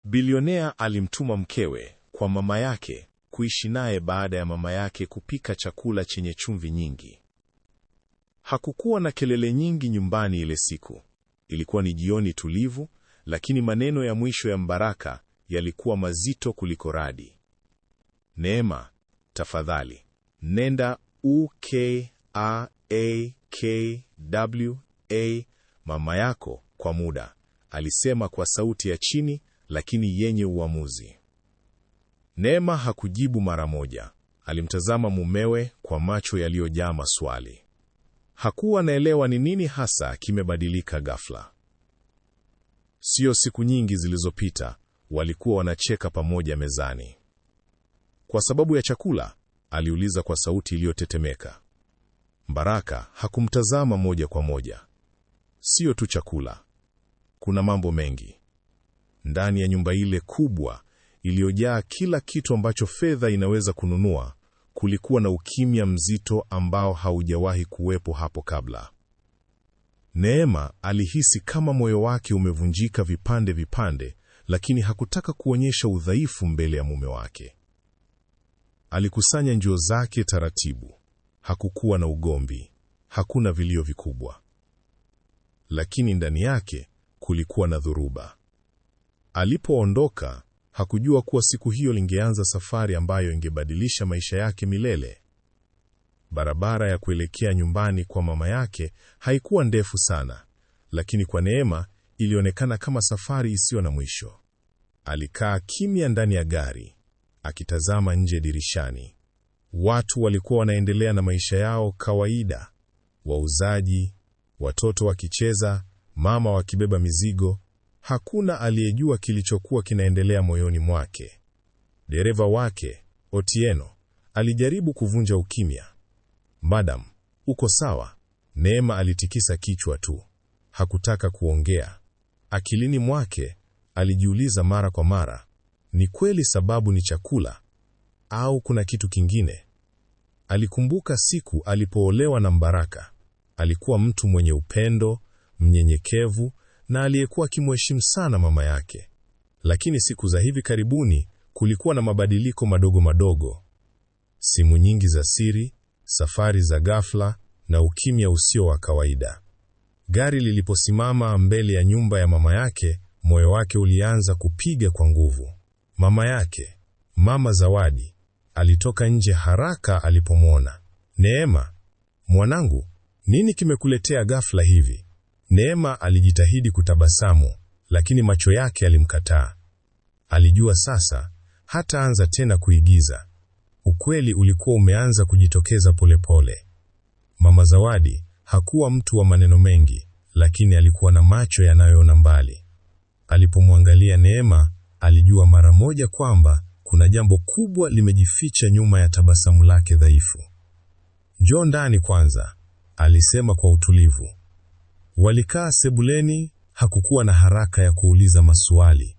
Bilionea alimtuma mkewe kwa mama yake kuishi naye baada ya mama yake kupika chakula chenye chumvi nyingi. Hakukuwa na kelele nyingi nyumbani ile siku. Ilikuwa ni jioni tulivu, lakini maneno ya mwisho ya Mbaraka yalikuwa mazito kuliko radi. Neema, tafadhali, nenda UKAAKWA mama yako kwa muda, alisema kwa sauti ya chini lakini yenye uamuzi. Neema hakujibu mara moja. Alimtazama mumewe kwa macho yaliyojaa maswali. Hakuwa anaelewa ni nini hasa kimebadilika ghafla. Sio siku nyingi zilizopita, walikuwa wanacheka pamoja mezani. Kwa sababu ya chakula? Aliuliza kwa sauti iliyotetemeka. Mbaraka hakumtazama moja kwa moja. Sio tu chakula. Kuna mambo mengi. Ndani ya nyumba ile kubwa iliyojaa kila kitu ambacho fedha inaweza kununua, kulikuwa na ukimya mzito ambao haujawahi kuwepo hapo kabla. Neema alihisi kama moyo wake umevunjika vipande vipande, lakini hakutaka kuonyesha udhaifu mbele ya mume wake. Alikusanya nguo zake taratibu. Hakukuwa na ugomvi, hakuna vilio vikubwa. Lakini ndani yake kulikuwa na dhuruba. Alipoondoka, hakujua kuwa siku hiyo lingeanza safari ambayo ingebadilisha maisha yake milele. Barabara ya kuelekea nyumbani kwa mama yake haikuwa ndefu sana, lakini kwa Neema ilionekana kama safari isiyo na mwisho. Alikaa kimya ndani ya gari, akitazama nje dirishani. Watu walikuwa wanaendelea na maisha yao kawaida. Wauzaji, watoto wakicheza, mama wakibeba mizigo. Hakuna aliyejua kilichokuwa kinaendelea moyoni mwake. Dereva wake, Otieno, alijaribu kuvunja ukimya. "Madam, uko sawa?" Neema alitikisa kichwa tu. Hakutaka kuongea. Akilini mwake alijiuliza mara kwa mara, ni kweli sababu ni chakula au kuna kitu kingine? Alikumbuka siku alipoolewa na Mbaraka. Alikuwa mtu mwenye upendo, mnyenyekevu na aliyekuwa akimheshimu sana mama yake. Lakini siku za hivi karibuni kulikuwa na mabadiliko madogo madogo. Simu nyingi za siri, safari za ghafla na ukimya usio wa kawaida. Gari liliposimama mbele ya nyumba ya mama yake, moyo wake ulianza kupiga kwa nguvu. Mama yake, Mama Zawadi, alitoka nje haraka alipomwona. "Neema, mwanangu, nini kimekuletea ghafla hivi?" Neema alijitahidi kutabasamu, lakini macho yake yalimkataa. Alijua sasa hataanza tena kuigiza. Ukweli ulikuwa umeanza kujitokeza polepole. Mama Zawadi hakuwa mtu wa maneno mengi, lakini alikuwa na macho yanayoona mbali. Alipomwangalia Neema, alijua mara moja kwamba kuna jambo kubwa limejificha nyuma ya tabasamu lake dhaifu. "Njoo ndani kwanza," alisema kwa utulivu. Walikaa sebuleni, hakukuwa na haraka ya kuuliza maswali.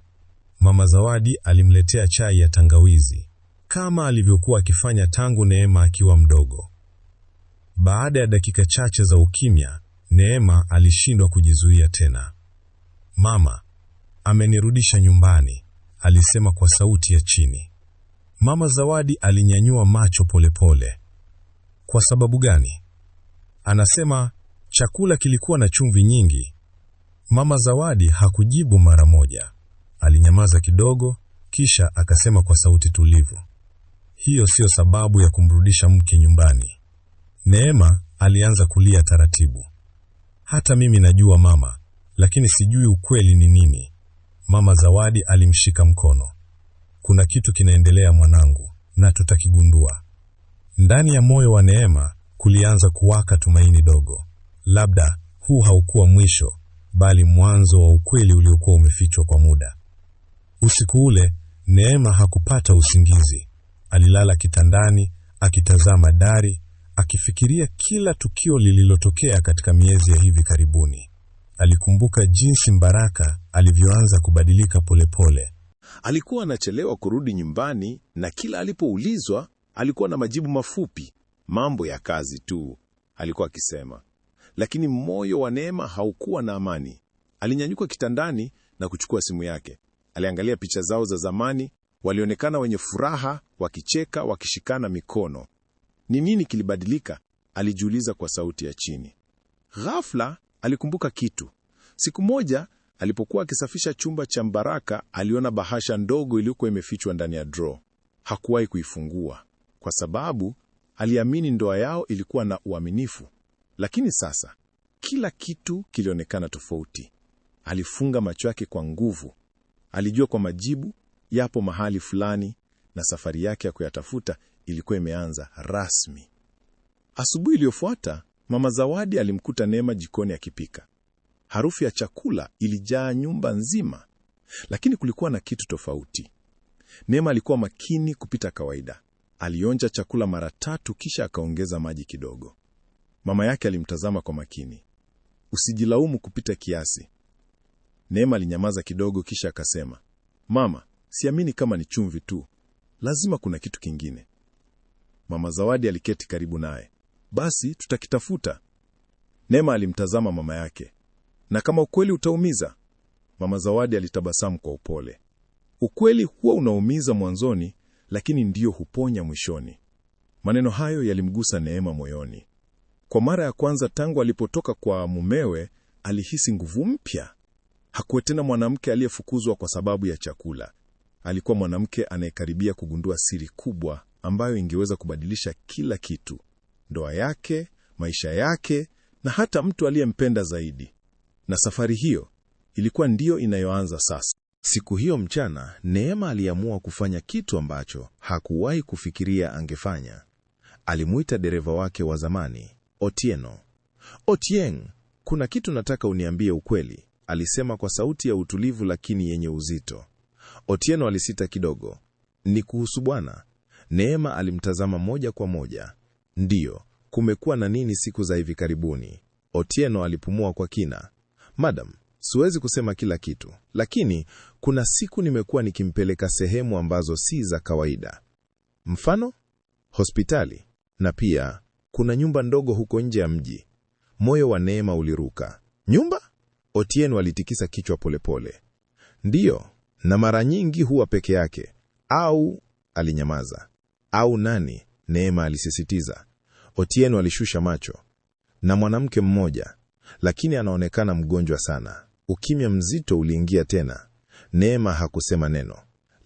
Mama Zawadi alimletea chai ya tangawizi, kama alivyokuwa akifanya tangu Neema akiwa mdogo. Baada ya dakika chache za ukimya, Neema alishindwa kujizuia tena. "Mama, amenirudisha nyumbani," alisema kwa sauti ya chini. Mama Zawadi alinyanyua macho polepole. "Kwa sababu gani?" "Anasema chakula kilikuwa na chumvi nyingi." Mama Zawadi hakujibu mara moja. Alinyamaza kidogo, kisha akasema kwa sauti tulivu, "Hiyo sio sababu ya kumrudisha mke nyumbani." Neema alianza kulia taratibu. "Hata mimi najua mama, lakini sijui ukweli ni nini." Mama Zawadi alimshika mkono. "Kuna kitu kinaendelea mwanangu, na tutakigundua." Ndani ya moyo wa Neema kulianza kuwaka tumaini dogo. Labda huu haukuwa mwisho, bali mwanzo wa ukweli uliokuwa umefichwa kwa muda. Usiku ule, Neema hakupata usingizi. Alilala kitandani, akitazama dari, akifikiria kila tukio lililotokea katika miezi ya hivi karibuni. Alikumbuka jinsi Mbaraka alivyoanza kubadilika polepole. Alikuwa anachelewa kurudi nyumbani na kila alipoulizwa alikuwa na majibu mafupi, "Mambo ya kazi tu," alikuwa akisema. Lakini moyo wa Neema haukuwa na amani. Alinyanyuka kitandani na kuchukua simu yake. Aliangalia picha zao za zamani, walionekana wenye furaha, wakicheka, wakishikana mikono. Ni nini kilibadilika? Alijiuliza kwa sauti ya chini. Ghafla alikumbuka kitu. Siku moja alipokuwa akisafisha chumba cha Mbaraka, aliona bahasha ndogo iliyokuwa imefichwa ndani ya draw. Hakuwahi kuifungua kwa sababu aliamini ndoa yao ilikuwa na uaminifu. Lakini sasa kila kitu kilionekana tofauti. Alifunga macho yake kwa nguvu. Alijua kwa majibu yapo mahali fulani, na safari yake ya kuyatafuta ilikuwa imeanza rasmi. Asubuhi iliyofuata, Mama Zawadi alimkuta Neema jikoni akipika. Harufu ya chakula ilijaa nyumba nzima, lakini kulikuwa na kitu tofauti. Neema alikuwa makini kupita kawaida. Alionja chakula mara 3 kisha akaongeza maji kidogo. Mama yake alimtazama kwa makini. Usijilaumu kupita kiasi. Neema alinyamaza kidogo kisha akasema, Mama, siamini kama ni chumvi tu. Lazima kuna kitu kingine. Mama Zawadi aliketi karibu naye. Basi tutakitafuta. Neema alimtazama mama yake. Na kama ukweli utaumiza? Mama Zawadi alitabasamu kwa upole. Ukweli huwa unaumiza mwanzoni, lakini ndio huponya mwishoni. Maneno hayo yalimgusa Neema moyoni. Kwa mara ya kwanza tangu alipotoka kwa mumewe, alihisi nguvu mpya. Hakuwa tena mwanamke aliyefukuzwa kwa sababu ya chakula. Alikuwa mwanamke anayekaribia kugundua siri kubwa ambayo ingeweza kubadilisha kila kitu. Ndoa yake, maisha yake, na hata mtu aliyempenda zaidi. Na safari hiyo ilikuwa ndio inayoanza sasa. Siku hiyo mchana, Neema aliamua kufanya kitu ambacho hakuwahi kufikiria angefanya. Alimuita dereva wake wa zamani, Otieno. Otieng, kuna kitu nataka uniambie ukweli, alisema kwa sauti ya utulivu lakini yenye uzito. Otieno alisita kidogo. Ni kuhusu bwana? Neema alimtazama moja kwa moja. Ndiyo, kumekuwa na nini siku za hivi karibuni? Otieno alipumua kwa kina. Madam, siwezi kusema kila kitu, lakini kuna siku nimekuwa nikimpeleka sehemu ambazo si za kawaida. Mfano? Hospitali. Na pia kuna nyumba ndogo huko nje ya mji. Moyo wa Neema uliruka. Nyumba? Otieno alitikisa kichwa polepole. Ndiyo, na mara nyingi huwa peke yake. Au, alinyamaza. Au nani? Neema alisisitiza. Otieno alishusha macho. Na mwanamke mmoja, lakini anaonekana mgonjwa sana. Ukimya mzito uliingia tena. Neema hakusema neno,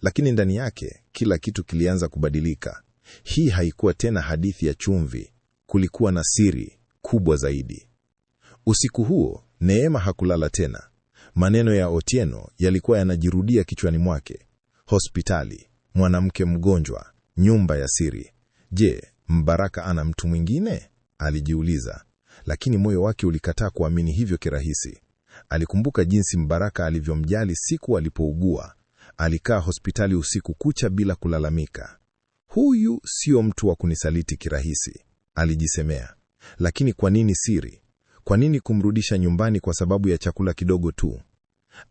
lakini ndani yake kila kitu kilianza kubadilika. Hii haikuwa tena hadithi ya chumvi, kulikuwa na siri kubwa zaidi. Usiku huo Neema hakulala tena. Maneno ya Otieno yalikuwa yanajirudia kichwani mwake. Hospitali, mwanamke mgonjwa, nyumba ya siri. Je, Mbaraka ana mtu mwingine? Alijiuliza, lakini moyo wake ulikataa kuamini hivyo kirahisi. Alikumbuka jinsi Mbaraka alivyomjali siku alipougua. Alikaa hospitali usiku kucha bila kulalamika. Huyu sio mtu wa kunisaliti kirahisi, alijisemea. Lakini kwa nini siri? Kwa nini kumrudisha nyumbani kwa sababu ya chakula kidogo tu?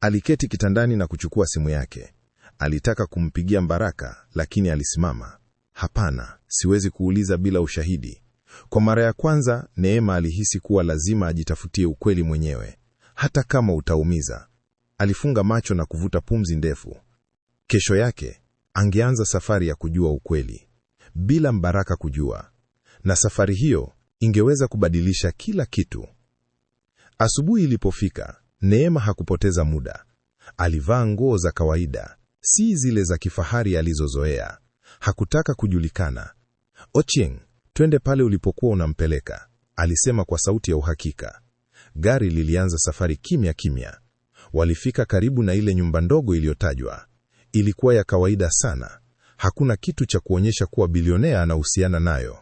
Aliketi kitandani na kuchukua simu yake. Alitaka kumpigia Mbaraka, lakini alisimama. Hapana, siwezi kuuliza bila ushahidi. Kwa mara ya kwanza, Neema alihisi kuwa lazima ajitafutie ukweli mwenyewe, hata kama utaumiza. Alifunga macho na kuvuta pumzi ndefu. Kesho yake, angeanza safari ya kujua ukweli, bila Mbaraka kujua. Na safari hiyo ingeweza kubadilisha kila kitu. Asubuhi ilipofika, Neema hakupoteza muda. Alivaa nguo za kawaida, si zile za kifahari alizozoea. Hakutaka kujulikana. Ochieng, twende pale ulipokuwa unampeleka, alisema kwa sauti ya uhakika. Gari lilianza safari kimya kimya. Walifika karibu na ile nyumba ndogo iliyotajwa. Ilikuwa ya kawaida sana. Hakuna kitu cha kuonyesha kuwa bilionea anahusiana nayo.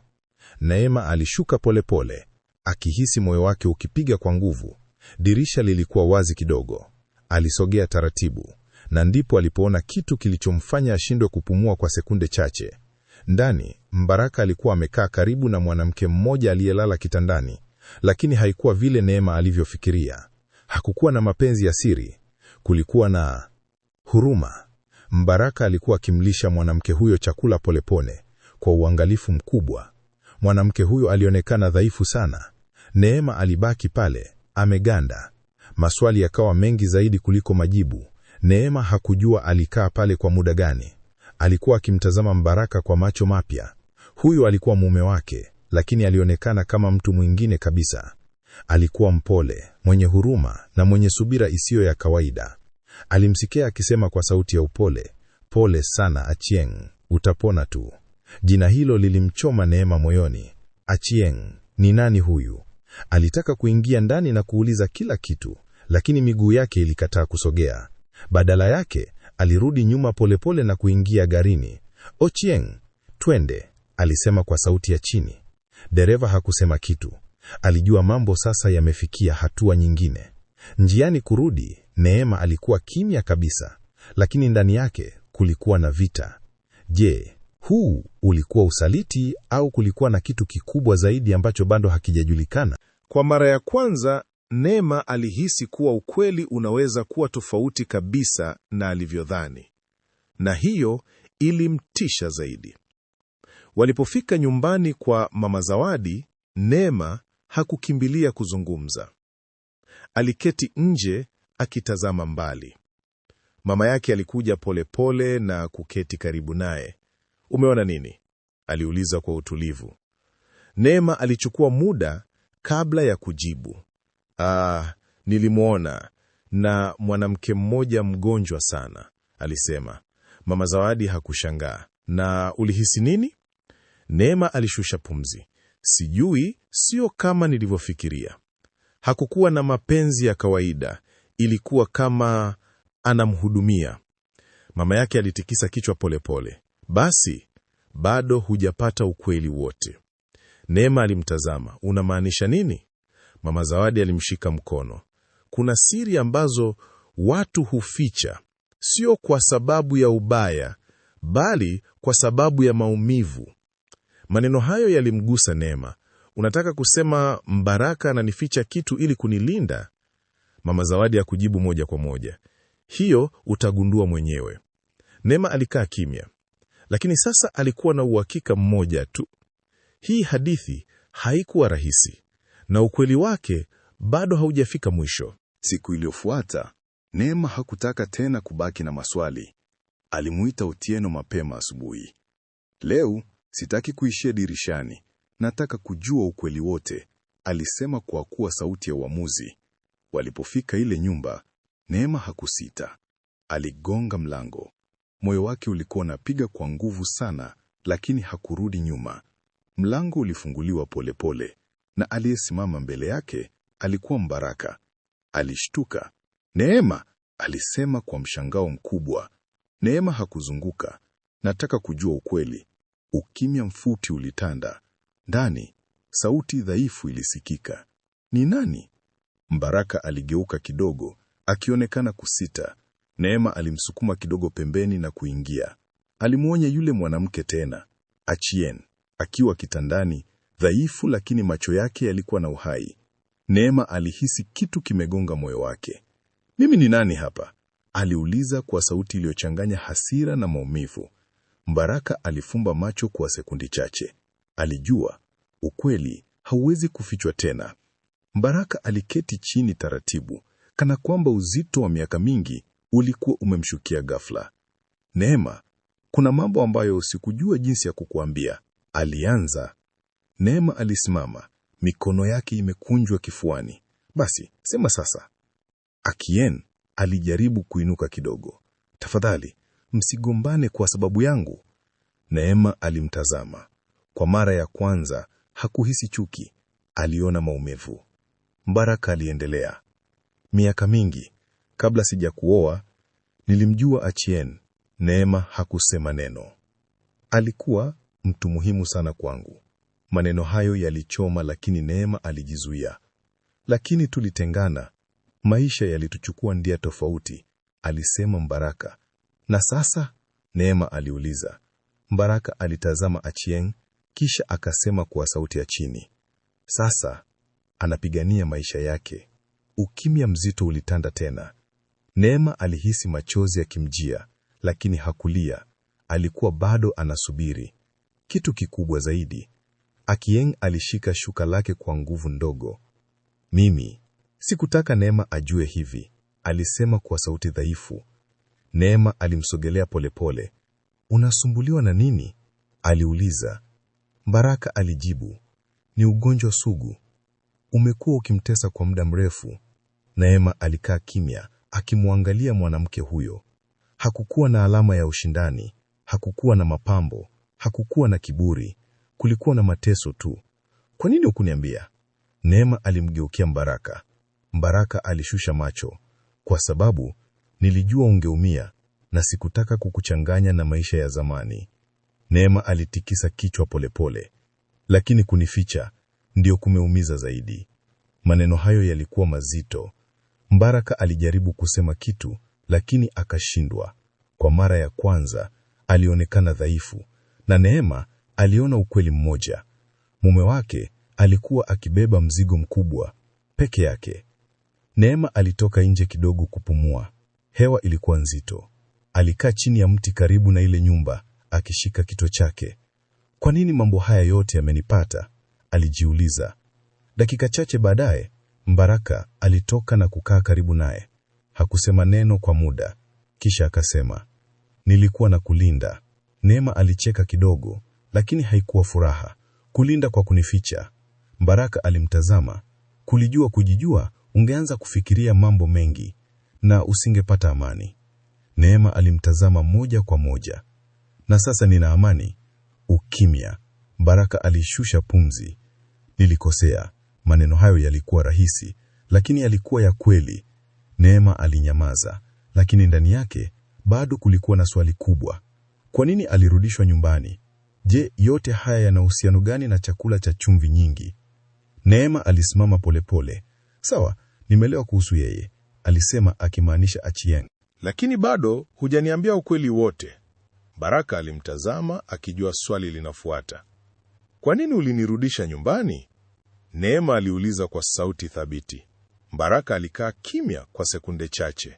Neema alishuka polepole, akihisi moyo wake ukipiga kwa nguvu. Dirisha lilikuwa wazi kidogo. Alisogea taratibu, na ndipo alipoona kitu kilichomfanya ashindwe kupumua kwa sekunde chache. Ndani, Mbaraka alikuwa amekaa karibu na mwanamke mmoja aliyelala kitandani, lakini haikuwa vile Neema alivyofikiria. Hakukuwa na mapenzi ya siri, kulikuwa na huruma. Mbaraka alikuwa akimlisha mwanamke huyo chakula polepole, kwa uangalifu mkubwa. Mwanamke huyo alionekana dhaifu sana. Neema alibaki pale, ameganda. Maswali yakawa mengi zaidi kuliko majibu. Neema hakujua alikaa pale kwa muda gani. Alikuwa akimtazama Mbaraka kwa macho mapya. Huyu alikuwa mume wake, lakini alionekana kama mtu mwingine kabisa. Alikuwa mpole, mwenye huruma na mwenye subira isiyo ya kawaida. Alimsikia akisema kwa sauti ya upole, "Pole sana Achieng, utapona tu." Jina hilo lilimchoma Neema moyoni. Achieng, ni nani huyu? Alitaka kuingia ndani na kuuliza kila kitu, lakini miguu yake ilikataa kusogea. Badala yake, alirudi nyuma polepole na kuingia garini. "Ochieng, twende," alisema kwa sauti ya chini. Dereva hakusema kitu. Alijua mambo sasa yamefikia hatua nyingine. Njiani kurudi, Neema alikuwa kimya kabisa, lakini ndani yake kulikuwa na vita. Je, huu ulikuwa usaliti au kulikuwa na kitu kikubwa zaidi ambacho bado hakijajulikana? Kwa mara ya kwanza, Neema alihisi kuwa ukweli unaweza kuwa tofauti kabisa na alivyodhani, na hiyo ilimtisha zaidi. Walipofika nyumbani kwa Mama Zawadi, Neema hakukimbilia kuzungumza. Aliketi nje akitazama mbali. Mama yake alikuja polepole na kuketi karibu naye. "Umeona nini?" aliuliza kwa utulivu. Neema alichukua muda kabla ya kujibu. Nilimwona na mwanamke mmoja mgonjwa sana," alisema. Mama Zawadi hakushangaa. "Na ulihisi nini?" Neema alishusha pumzi. "Sijui, sio kama nilivyofikiria." Hakukuwa na mapenzi ya kawaida, ilikuwa kama anamhudumia. Mama yake alitikisa kichwa polepole. "Basi, bado hujapata ukweli wote." Neema alimtazama. "Unamaanisha nini?" Mama Zawadi alimshika mkono. "Kuna siri ambazo watu huficha, sio kwa sababu ya ubaya, bali kwa sababu ya maumivu." Maneno hayo yalimgusa Neema. "Unataka kusema Mbaraka ananificha kitu ili kunilinda?" Mama Zawadi hakujibu moja kwa moja. "Hiyo utagundua mwenyewe." Neema alikaa kimya. Lakini sasa alikuwa na uhakika mmoja tu. Hii hadithi haikuwa rahisi, na ukweli wake bado haujafika mwisho. Siku iliyofuata, Neema hakutaka tena kubaki na maswali. Alimuita Otieno mapema asubuhi. "Leo sitaki kuishia dirishani, nataka kujua ukweli wote," alisema kwa kuwa sauti ya uamuzi. Walipofika ile nyumba, Neema hakusita. Aligonga mlango. Moyo wake ulikuwa unapiga kwa nguvu sana, lakini hakurudi nyuma. Mlango ulifunguliwa polepole, na aliyesimama mbele yake alikuwa Mbaraka. Alishtuka. "Neema," alisema kwa mshangao mkubwa. Neema hakuzunguka. "Nataka kujua ukweli." Ukimya mfupi ulitanda. Ndani, sauti dhaifu ilisikika. "Ni nani?" Mbaraka aligeuka kidogo, akionekana kusita. Neema alimsukuma kidogo pembeni na kuingia. Alimuonya yule mwanamke tena, Achien, akiwa kitandani, dhaifu lakini macho yake yalikuwa na uhai. Neema alihisi kitu kimegonga moyo wake. "Mimi ni nani hapa?" aliuliza kwa sauti iliyochanganya hasira na maumivu. Mbaraka alifumba macho kwa sekundi chache. Alijua ukweli hauwezi kufichwa tena. Mbaraka aliketi chini taratibu, kana kwamba uzito wa miaka mingi ulikuwa umemshukia ghafla. "Neema, kuna mambo ambayo sikujua jinsi ya kukuambia," alianza. Neema alisimama, mikono yake imekunjwa kifuani. "Basi, sema sasa." Achien alijaribu kuinuka kidogo. "Tafadhali, msigombane kwa sababu yangu." Neema alimtazama. Kwa mara ya kwanza hakuhisi chuki, aliona maumivu. Mbaraka aliendelea. "Miaka mingi kabla sijakuoa, nilimjua Achien." Neema hakusema neno. "Alikuwa mtu muhimu sana kwangu." Maneno hayo yalichoma, lakini Neema alijizuia. "Lakini tulitengana. Maisha yalituchukua ndia tofauti," alisema Mbaraka. "Na sasa?" Neema aliuliza. Mbaraka alitazama Achien, kisha akasema kwa sauti ya chini, "Sasa anapigania maisha yake." Ukimya mzito ulitanda tena. Neema alihisi machozi yakimjia, lakini hakulia. Alikuwa bado anasubiri kitu kikubwa zaidi. Achien alishika shuka lake kwa nguvu ndogo. "Mimi sikutaka Neema ajue hivi," alisema kwa sauti dhaifu. Neema alimsogelea polepole. Unasumbuliwa na nini? Aliuliza. Baraka alijibu, ni ugonjwa sugu. Umekuwa ukimtesa kwa muda mrefu. Neema alikaa kimya, akimwangalia mwanamke huyo. Hakukuwa na alama ya ushindani, hakukuwa na mapambo, hakukuwa na kiburi. Kulikuwa na mateso tu. Kwa nini hukuniambia? Neema alimgeukia Mbaraka. Mbaraka alishusha macho. Kwa sababu nilijua ungeumia na sikutaka kukuchanganya na maisha ya zamani. Neema alitikisa kichwa polepole. Lakini kunificha ndio kumeumiza zaidi. Maneno hayo yalikuwa mazito. Mbaraka alijaribu kusema kitu, lakini akashindwa. Kwa mara ya kwanza alionekana dhaifu, na Neema aliona ukweli mmoja. Mume wake alikuwa akibeba mzigo mkubwa peke yake. Neema alitoka nje kidogo kupumua. Hewa ilikuwa nzito. Alikaa chini ya mti karibu na ile nyumba, akishika kichwa chake. Kwa nini mambo haya yote yamenipata? Alijiuliza. Dakika chache baadaye, Mbaraka alitoka na kukaa karibu naye. Hakusema neno kwa muda, kisha akasema, nilikuwa na kulinda. Neema alicheka kidogo, lakini haikuwa furaha. Kulinda kwa kunificha. Mbaraka alimtazama. Kulijua kujijua, ungeanza kufikiria mambo mengi na usingepata amani. Neema alimtazama moja kwa moja. Na sasa nina amani. Ukimya. Mbaraka alishusha pumzi. Nilikosea. Maneno hayo yalikuwa rahisi, lakini yalikuwa ya kweli. Neema alinyamaza, lakini ndani yake bado kulikuwa na swali kubwa. Kwa nini alirudishwa nyumbani? Je, yote haya yana uhusiano gani na chakula cha chumvi nyingi? Neema alisimama polepole. Sawa, nimeelewa kuhusu yeye, alisema akimaanisha Achieng. Lakini bado hujaniambia ukweli wote. Baraka alimtazama akijua swali linafuata. Kwa nini ulinirudisha nyumbani? Neema aliuliza kwa sauti thabiti. Baraka alikaa kimya kwa sekunde chache.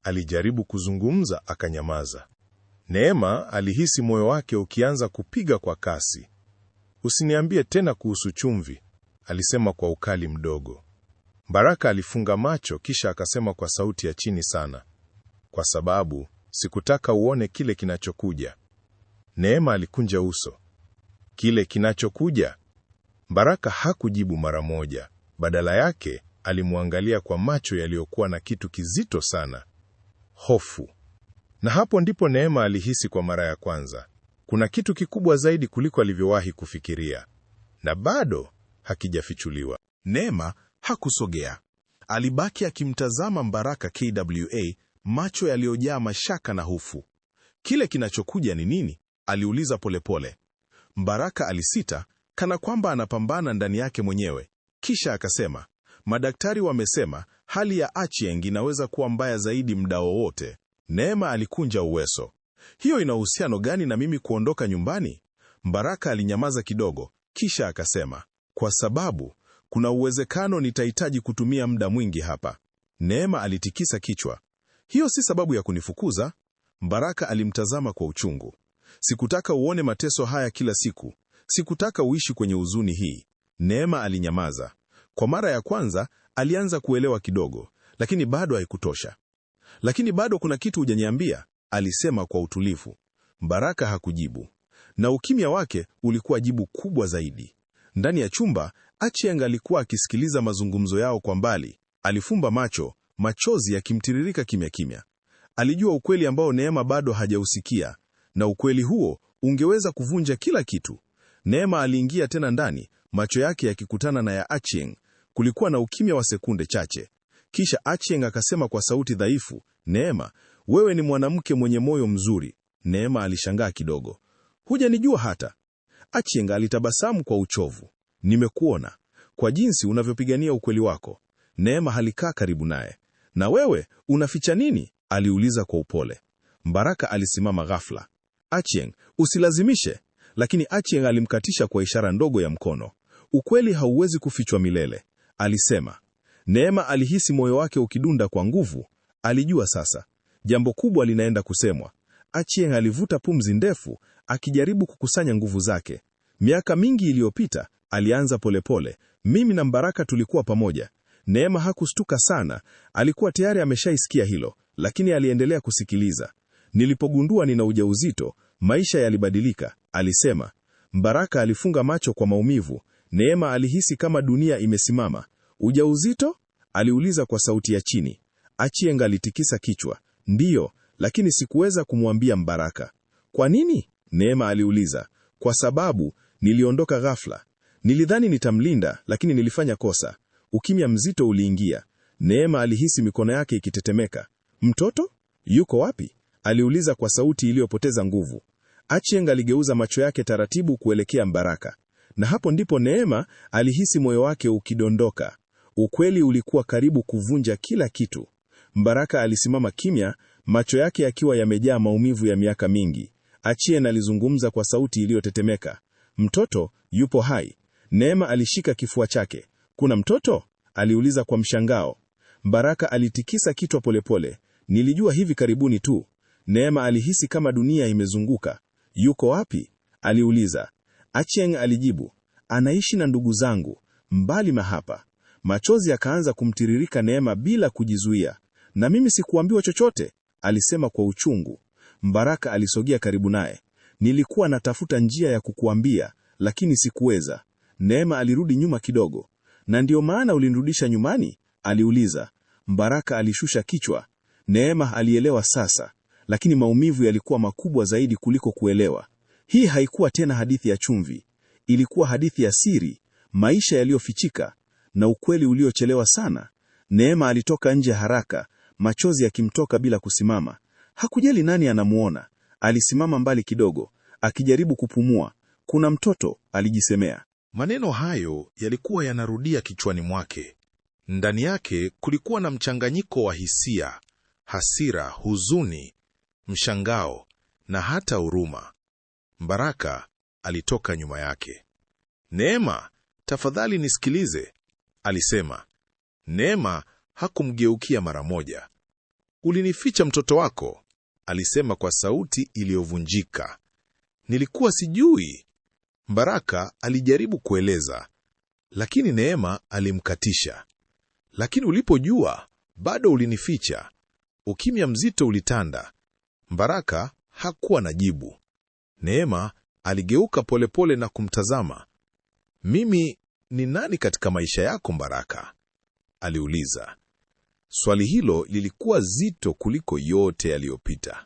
Alijaribu kuzungumza, akanyamaza. Neema alihisi moyo wake ukianza kupiga kwa kasi. Usiniambie tena kuhusu chumvi, alisema kwa ukali mdogo. Baraka alifunga macho, kisha akasema kwa sauti ya chini sana, kwa sababu sikutaka uone kile kinachokuja. Neema alikunja uso. Kile kinachokuja? Baraka hakujibu mara moja. Badala yake alimwangalia kwa macho yaliyokuwa na kitu kizito sana, hofu. Na hapo ndipo Neema alihisi kwa mara ya kwanza kuna kitu kikubwa zaidi kuliko alivyowahi kufikiria, na bado hakijafichuliwa. Neema hakusogea. Alibaki akimtazama Mbaraka KWA, macho yaliyojaa mashaka na hofu. Kile kinachokuja ni nini? Aliuliza polepole. Mbaraka alisita, kana kwamba anapambana ndani yake mwenyewe. Kisha akasema, madaktari wamesema hali ya Achieng inaweza kuwa mbaya zaidi muda wowote. Neema alikunja uweso. Hiyo ina uhusiano gani na mimi kuondoka nyumbani? Mbaraka alinyamaza kidogo, kisha akasema, kwa sababu kuna uwezekano nitahitaji kutumia muda mwingi hapa. Neema alitikisa kichwa. Hiyo si sababu ya kunifukuza. Mbaraka alimtazama kwa uchungu. Sikutaka uone mateso haya kila siku. Sikutaka uishi kwenye huzuni hii. Neema alinyamaza. Kwa mara ya kwanza alianza kuelewa kidogo, lakini bado haikutosha. Lakini bado kuna kitu hujaniambia, alisema kwa utulivu. Mbaraka hakujibu, na ukimya wake ulikuwa jibu kubwa zaidi. Ndani ya chumba, Achieng alikuwa akisikiliza mazungumzo yao kwa mbali. Alifumba macho, machozi yakimtiririka kimya kimya. Alijua ukweli ambao Neema bado hajausikia, na ukweli huo ungeweza kuvunja kila kitu. Neema aliingia tena ndani, macho yake yakikutana na ya Achieng. Kulikuwa na ukimya wa sekunde chache. Kisha Achieng akasema kwa sauti dhaifu, Neema, wewe ni mwanamke mwenye moyo mzuri. Neema alishangaa kidogo. Hujanijua hata. Achieng alitabasamu kwa uchovu. Nimekuona, kwa jinsi unavyopigania ukweli wako. Neema alikaa karibu naye. Na wewe, unaficha nini? Aliuliza kwa upole. Mbaraka alisimama ghafla. Achieng, usilazimishe. Lakini Achieng alimkatisha kwa ishara ndogo ya mkono. Ukweli hauwezi kufichwa milele, alisema. Neema alihisi moyo wake ukidunda kwa nguvu. Alijua sasa jambo kubwa linaenda kusemwa. Achieng alivuta pumzi ndefu, akijaribu kukusanya nguvu zake. Miaka mingi iliyopita, alianza polepole, mimi na Mbaraka tulikuwa pamoja. Neema hakustuka sana, alikuwa tayari ameshaisikia hilo. lakini aliendelea kusikiliza. Nilipogundua nina ujauzito, maisha yalibadilika, alisema. Baraka alifunga macho kwa maumivu. Neema alihisi kama dunia imesimama. Ujauzito? Aliuliza kwa sauti ya chini. Achieng alitikisa kichwa. Ndiyo, lakini sikuweza kumwambia Baraka. Kwa nini? Neema aliuliza. Kwa sababu niliondoka ghafla. Nilidhani nitamlinda, lakini nilifanya kosa. Ukimya mzito uliingia. Neema alihisi mikono yake ikitetemeka. Mtoto? Yuko wapi? Aliuliza kwa sauti iliyopoteza nguvu. Achieng aligeuza macho yake taratibu kuelekea Baraka. Na hapo ndipo Neema alihisi moyo wake ukidondoka. Ukweli ulikuwa karibu kuvunja kila kitu. Baraka alisimama kimya, macho yake yakiwa yamejaa maumivu ya miaka mingi. Achieng alizungumza kwa sauti iliyotetemeka. Mtoto yupo hai. Neema alishika kifua chake. Kuna mtoto? Aliuliza kwa mshangao. Baraka alitikisa kichwa polepole. Nilijua hivi karibuni tu. Neema alihisi kama dunia imezunguka. Yuko wapi? Aliuliza. Achieng alijibu. Anaishi na ndugu zangu, mbali na hapa. Machozi yakaanza kumtiririka Neema bila kujizuia. Na mimi sikuambiwa chochote, alisema kwa uchungu. Baraka alisogea karibu naye. Nilikuwa natafuta njia ya kukuambia, lakini sikuweza. Neema alirudi nyuma kidogo. Na ndio maana ulinirudisha nyumbani? Aliuliza. Baraka alishusha kichwa. Neema alielewa sasa, lakini maumivu yalikuwa makubwa zaidi kuliko kuelewa. Hii haikuwa tena hadithi ya chumvi. Ilikuwa hadithi ya siri, maisha yaliyofichika, na ukweli uliochelewa sana. Neema alitoka nje haraka, machozi yakimtoka bila kusimama. Hakujali nani anamuona. Alisimama mbali kidogo, akijaribu kupumua. Kuna mtoto, alijisemea. Maneno hayo yalikuwa yanarudia kichwani mwake. Ndani yake kulikuwa na mchanganyiko wa hisia, hasira, huzuni, mshangao na hata huruma. Baraka alitoka nyuma yake. Neema, tafadhali nisikilize, alisema. Neema hakumgeukia mara moja. Ulinificha mtoto wako, alisema kwa sauti iliyovunjika. Nilikuwa sijui. Baraka alijaribu kueleza, lakini Neema alimkatisha. Lakini ulipojua, bado ulinificha. Ukimya mzito ulitanda. Baraka hakuwa na jibu. Neema aligeuka polepole na kumtazama. Mimi ni nani katika maisha yako, Baraka? Aliuliza. Swali hilo lilikuwa zito kuliko yote yaliyopita,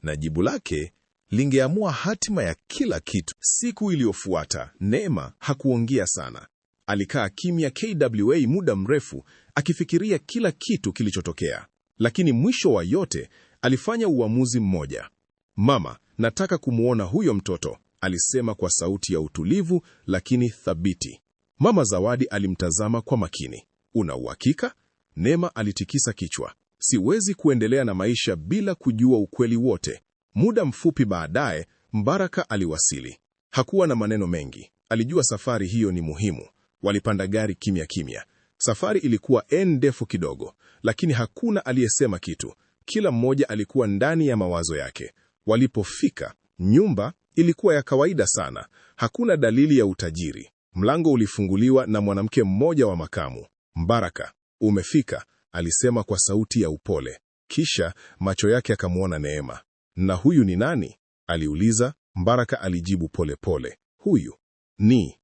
na jibu lake lingeamua hatima ya kila kitu. Siku iliyofuata, Neema hakuongea sana. Alikaa kimya KWA muda mrefu, akifikiria kila kitu kilichotokea. Lakini mwisho wa yote, alifanya uamuzi mmoja. Mama, nataka kumuona huyo mtoto, alisema kwa sauti ya utulivu lakini thabiti. Mama Zawadi alimtazama kwa makini. Una uhakika? Neema alitikisa kichwa. Siwezi kuendelea na maisha bila kujua ukweli wote. Muda mfupi baadaye, Baraka aliwasili. Hakuwa na maneno mengi. Alijua safari hiyo ni muhimu. Walipanda gari kimya kimya. Safari ilikuwa ndefu kidogo, lakini hakuna aliyesema kitu. Kila mmoja alikuwa ndani ya mawazo yake. Walipofika, nyumba ilikuwa ya kawaida sana. Hakuna dalili ya utajiri. Mlango ulifunguliwa na mwanamke mmoja wa makamu. Baraka, umefika, alisema kwa sauti ya upole. Kisha macho yake akamwona Neema. Na huyu ni nani? Aliuliza. Baraka alijibu pole pole. Huyu ni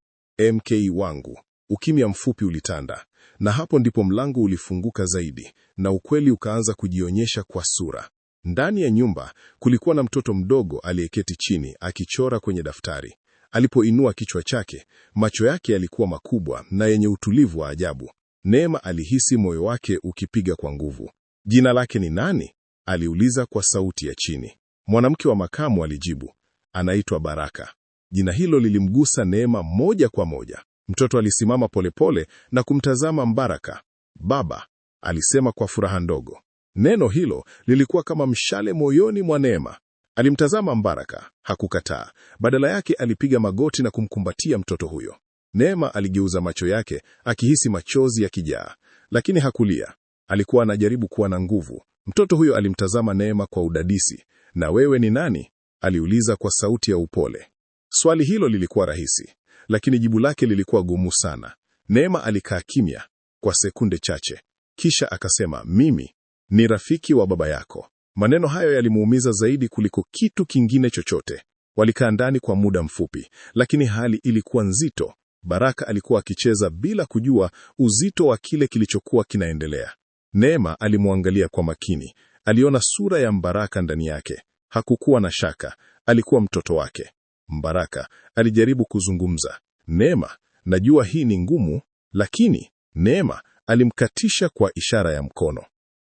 MK wangu. Ukimya mfupi ulitanda, na hapo ndipo mlango ulifunguka zaidi, na ukweli ukaanza kujionyesha kwa sura. Ndani ya nyumba kulikuwa na mtoto mdogo aliyeketi chini akichora kwenye daftari. Alipoinua kichwa chake, macho yake yalikuwa makubwa na yenye utulivu wa ajabu. Neema alihisi moyo wake ukipiga kwa nguvu. Jina lake ni nani? Aliuliza kwa sauti ya chini. Mwanamke wa makamu alijibu, anaitwa Baraka. Jina hilo lilimgusa Neema moja kwa moja. Mtoto alisimama polepole na kumtazama Baraka. Baba, alisema kwa furaha ndogo. Neno hilo lilikuwa kama mshale moyoni mwa Neema. Alimtazama Baraka, hakukataa. Badala yake alipiga magoti na kumkumbatia mtoto huyo. Neema aligeuza macho yake akihisi machozi yakijaa, lakini hakulia. Alikuwa anajaribu kuwa na nguvu. Mtoto huyo alimtazama Neema kwa udadisi. Na wewe ni nani? Aliuliza kwa sauti ya upole. Swali hilo lilikuwa rahisi, lakini jibu lake lilikuwa gumu sana. Neema alikaa kimya kwa sekunde chache, kisha akasema, mimi ni rafiki wa baba yako. Maneno hayo yalimuumiza zaidi kuliko kitu kingine chochote. Walikaa ndani kwa muda mfupi, lakini hali ilikuwa nzito. Baraka alikuwa akicheza bila kujua uzito wa kile kilichokuwa kinaendelea. Neema alimwangalia kwa makini. Aliona sura ya Mbaraka ndani yake. Hakukuwa na shaka, alikuwa mtoto wake. Mbaraka alijaribu kuzungumza. Neema, najua hii ni ngumu, lakini Neema alimkatisha kwa ishara ya mkono.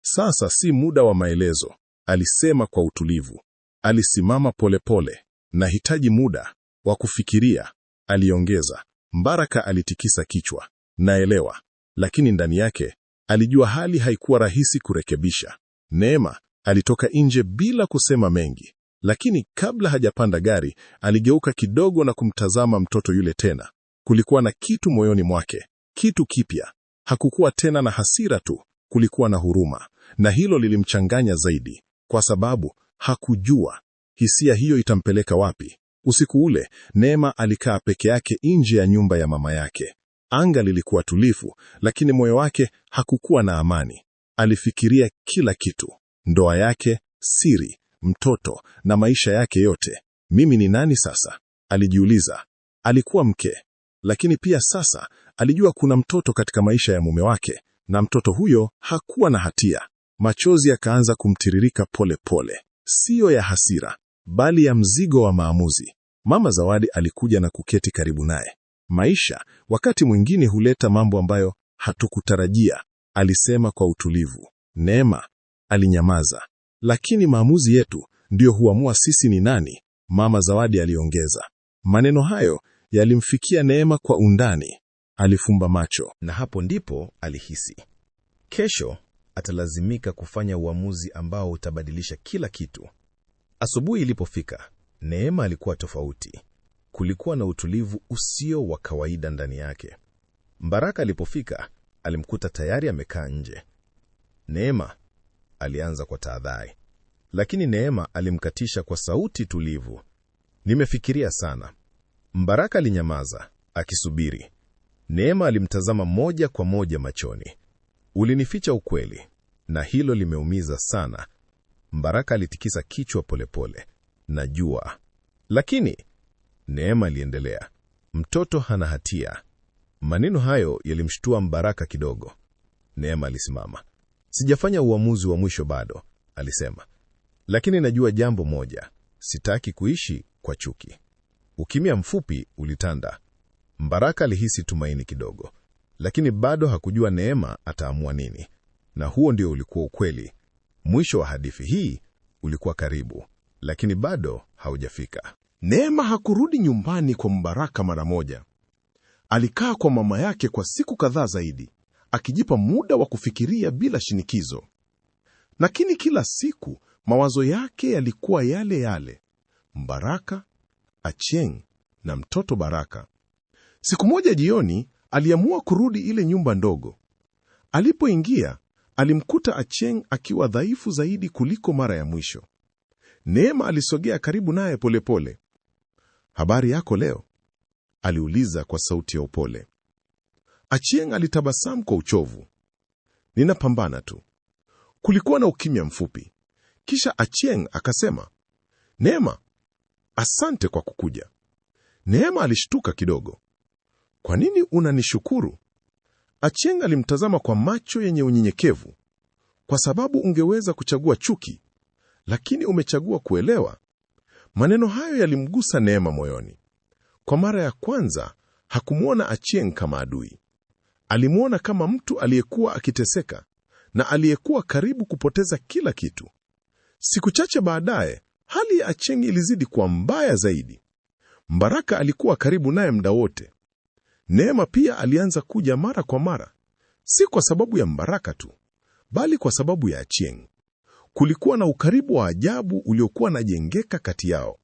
Sasa si muda wa maelezo, alisema kwa utulivu. Alisimama polepole. Nahitaji muda wa kufikiria, aliongeza. Mbaraka alitikisa kichwa. Naelewa, lakini ndani yake alijua hali haikuwa rahisi kurekebisha. Neema alitoka nje bila kusema mengi, lakini kabla hajapanda gari, aligeuka kidogo na kumtazama mtoto yule tena. Kulikuwa na kitu moyoni mwake, kitu kipya. Hakukuwa tena na hasira tu, kulikuwa na huruma, na hilo lilimchanganya zaidi, kwa sababu hakujua hisia hiyo itampeleka wapi. Usiku ule, Neema alikaa peke yake nje ya nyumba ya mama yake. Anga lilikuwa tulivu, lakini moyo wake hakukuwa na amani. Alifikiria kila kitu: ndoa yake, siri, mtoto na maisha yake yote. Mimi ni nani sasa? Alijiuliza. Alikuwa mke, lakini pia sasa alijua kuna mtoto katika maisha ya mume wake, na mtoto huyo hakuwa na hatia. Machozi yakaanza kumtiririka pole pole, siyo ya hasira, bali ya mzigo wa maamuzi. Mama Zawadi alikuja na kuketi karibu naye. Maisha wakati mwingine huleta mambo ambayo hatukutarajia, alisema kwa utulivu. Neema alinyamaza. Lakini maamuzi yetu ndio huamua sisi ni nani, Mama Zawadi aliongeza. Maneno hayo yalimfikia Neema kwa undani. Alifumba macho, na hapo ndipo alihisi kesho atalazimika kufanya uamuzi ambao utabadilisha kila kitu. Asubuhi ilipofika, Neema alikuwa tofauti. Kulikuwa na utulivu usio wa kawaida ndani yake. Mbaraka alipofika, alimkuta tayari amekaa nje. Neema, alianza kwa tahadhari, lakini Neema alimkatisha kwa sauti tulivu. Nimefikiria sana. Mbaraka alinyamaza, akisubiri. Neema alimtazama moja kwa moja machoni. Ulinificha ukweli, na hilo limeumiza sana. Mbaraka alitikisa kichwa polepole. Najua. Lakini Neema aliendelea, mtoto hana hatia. Maneno hayo yalimshtua Mbaraka kidogo. Neema alisimama. Sijafanya uamuzi wa mwisho bado, alisema. Lakini najua jambo moja, sitaki kuishi kwa chuki. Ukimya mfupi ulitanda. Mbaraka alihisi tumaini kidogo, lakini bado hakujua Neema ataamua nini. Na huo ndio ulikuwa ukweli. Mwisho wa hadithi hii ulikuwa karibu, lakini bado haujafika. Neema hakurudi nyumbani kwa Mbaraka mara moja. Alikaa kwa mama yake kwa siku kadhaa zaidi, akijipa muda wa kufikiria bila shinikizo. Lakini kila siku mawazo yake yalikuwa yale yale: Mbaraka, Achieng na mtoto Baraka. Siku moja jioni, aliamua kurudi ile nyumba ndogo. Alipoingia, alimkuta Achieng akiwa dhaifu zaidi kuliko mara ya mwisho. Neema alisogea karibu naye polepole. Habari yako leo? Aliuliza kwa sauti ya upole. Achieng alitabasamu kwa uchovu. Ninapambana tu. Kulikuwa na ukimya mfupi. Kisha Achieng akasema, Neema, asante kwa kukuja. Neema alishtuka kidogo. Kwa nini unanishukuru? Achieng alimtazama kwa macho yenye unyenyekevu. Kwa sababu ungeweza kuchagua chuki, lakini umechagua kuelewa. Maneno hayo yalimgusa Neema moyoni. Kwa mara ya kwanza, hakumwona Achieng kama adui. Alimwona kama mtu aliyekuwa akiteseka na aliyekuwa karibu kupoteza kila kitu. Siku chache baadaye, hali ya Achieng ilizidi kuwa mbaya zaidi. Mbaraka alikuwa karibu naye muda wote. Neema pia alianza kuja mara kwa mara, si kwa sababu ya Mbaraka tu, bali kwa sababu ya Achieng. Kulikuwa na ukaribu wa ajabu uliokuwa unajengeka kati yao.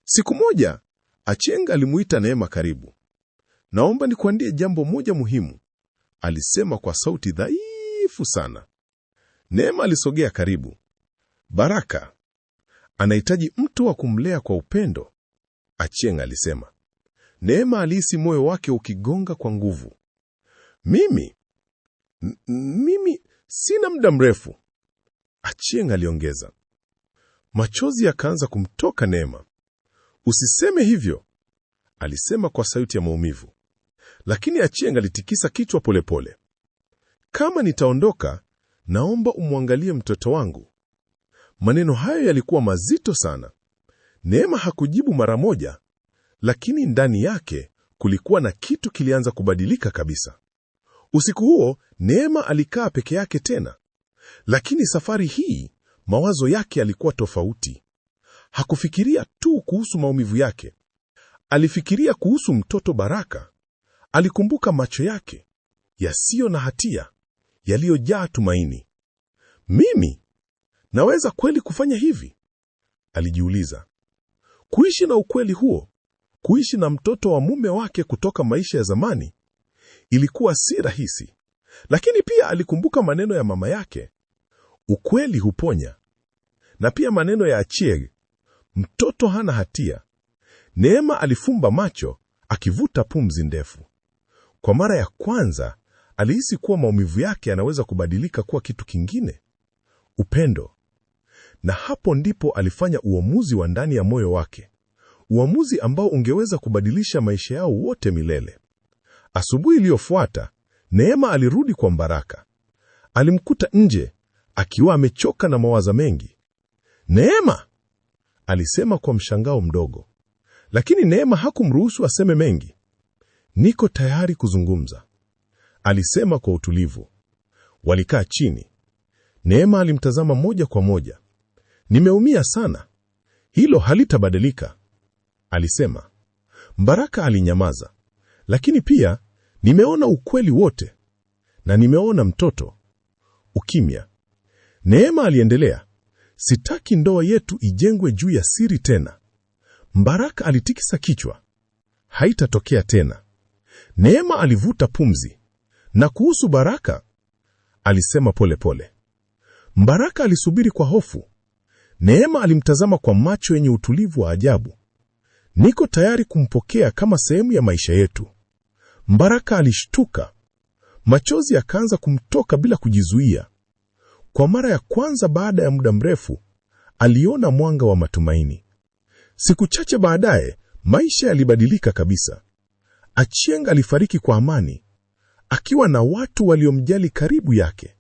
Siku moja, Achieng alimuita Neema karibu. Naomba nikuambie jambo moja muhimu, alisema kwa sauti dhaifu sana. Neema alisogea karibu. Baraka anahitaji mtu wa kumlea kwa upendo, Achieng alisema. Neema alihisi moyo wake ukigonga kwa nguvu. Mimi sina muda mrefu, Achieng aliongeza. Machozi yakaanza kumtoka Neema. Usiseme hivyo, alisema kwa sauti ya maumivu. Lakini Achieng alitikisa kichwa polepole. Kama nitaondoka, naomba umwangalie mtoto wangu. Maneno hayo yalikuwa mazito sana. Neema hakujibu mara moja, lakini ndani yake kulikuwa na kitu kilianza kubadilika kabisa. Usiku huo Neema alikaa peke yake tena, lakini safari hii mawazo yake yalikuwa tofauti. Hakufikiria tu kuhusu maumivu yake, alifikiria kuhusu mtoto Baraka. Alikumbuka macho yake yasiyo na hatia, yaliyojaa tumaini. Mimi naweza kweli kufanya hivi? Alijiuliza. Kuishi na ukweli huo, kuishi na mtoto wa mume wake kutoka maisha ya zamani, ilikuwa si rahisi. Lakini pia alikumbuka maneno ya mama yake, ukweli huponya, na pia maneno ya Achieng, mtoto hana hatia. Neema alifumba macho, akivuta pumzi ndefu. Kwa mara ya kwanza alihisi kuwa maumivu yake yanaweza kubadilika kuwa kitu kingine, upendo. Na hapo ndipo alifanya uamuzi wa ndani ya moyo wake, uamuzi ambao ungeweza kubadilisha maisha yao wote milele. Asubuhi iliyofuata, Neema alirudi kwa Baraka. Alimkuta nje akiwa amechoka na mawazo mengi. Neema, alisema kwa mshangao mdogo. Lakini Neema hakumruhusu aseme mengi. Niko tayari kuzungumza, alisema kwa utulivu. Walikaa chini. Neema alimtazama moja kwa moja. Nimeumia sana, hilo halitabadilika, alisema. Baraka alinyamaza. Lakini pia nimeona ukweli wote, na nimeona mtoto. Ukimya. Neema aliendelea. Sitaki ndoa yetu ijengwe juu ya siri tena. Baraka alitikisa kichwa. Haitatokea tena. Neema alivuta pumzi. Na kuhusu Baraka, alisema pole pole. Baraka alisubiri kwa hofu. Neema alimtazama kwa macho yenye utulivu wa ajabu. Niko tayari kumpokea kama sehemu ya maisha yetu. Baraka alishtuka. Machozi yakaanza kumtoka bila kujizuia. Kwa mara ya kwanza baada ya muda mrefu, aliona mwanga wa matumaini. Siku chache baadaye, maisha yalibadilika kabisa. Achieng alifariki kwa amani, akiwa na watu waliomjali karibu yake.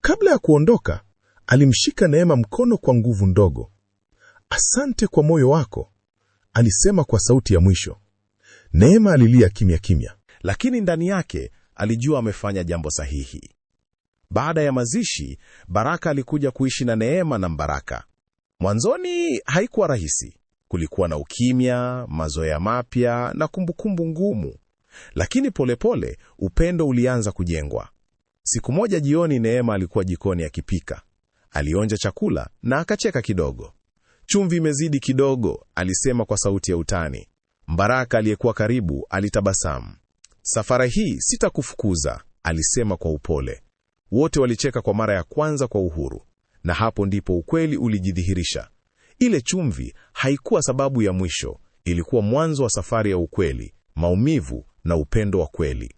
Kabla ya kuondoka, alimshika Neema mkono kwa nguvu ndogo. Asante kwa moyo wako, alisema kwa sauti ya mwisho. Neema alilia kimya kimya, lakini ndani yake alijua amefanya jambo sahihi. Baada ya mazishi, Baraka alikuja kuishi na Neema na Baraka. Mwanzoni haikuwa rahisi. Kulikuwa na ukimya, mazoea mapya na kumbukumbu ngumu. Lakini polepole upendo ulianza kujengwa. Siku moja jioni, Neema alikuwa jikoni akipika. Alionja chakula na akacheka kidogo. Chumvi imezidi kidogo, alisema kwa sauti ya utani. Baraka aliyekuwa karibu alitabasamu. Safari hii sitakufukuza, alisema kwa upole. Wote walicheka kwa mara ya kwanza kwa uhuru. Na hapo ndipo ukweli ulijidhihirisha. Ile chumvi haikuwa sababu ya mwisho, ilikuwa mwanzo wa safari ya ukweli, maumivu na upendo wa kweli.